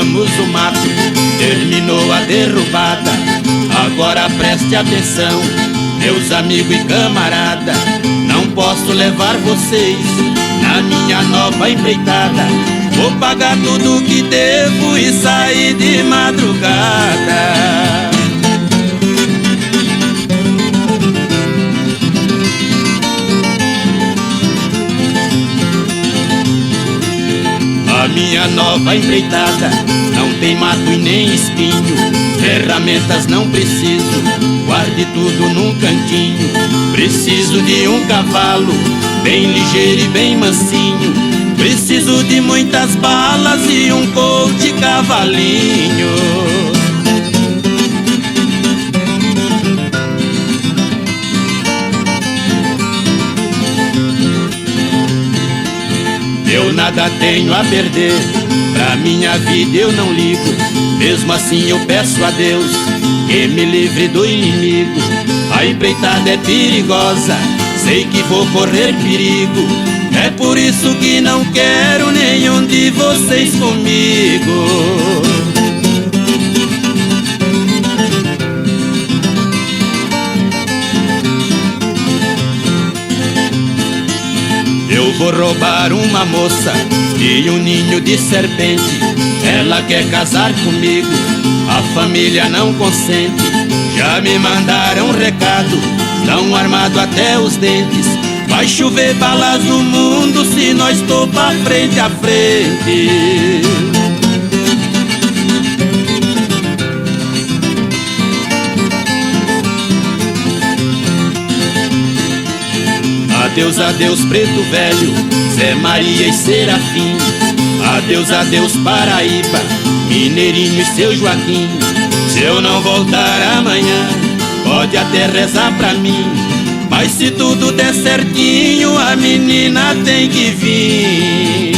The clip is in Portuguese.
derrubamos o mato, terminou a derrubada. Agora preste atenção, meus amigos e camarada, não posso levar vocês na minha nova empreitada. Vou pagar tudo que devo e sair de madrugada. A minha nova empreitada não tem mato e nem espinho, ferramentas não preciso, guarde tudo num cantinho. Preciso de um cavalo bem ligeiro e bem mansinho, preciso de muitas balas e um colt cavalinho. Eu nada tenho a perder, pra minha vida eu não ligo. Mesmo assim eu peço a Deus que me livre do inimigo. A empreitada é perigosa, sei que vou correr perigo, é por isso que não quero nenhum de vocês comigo. Eu vou roubar uma moça e um ninho de serpente. Ela quer casar comigo, a família não consente. Já me mandaram um recado, estão armados até os dentes. Vai chover balas no mundo se nós topar frente a frente. Adeus, adeus, preto velho, Zé Maria e Serafim. Adeus, adeus, Paraíba, Mineirinho e seu Joaquim. Se eu não voltar amanhã, pode até rezar pra mim, mas se tudo der certinho, a menina tem que vir.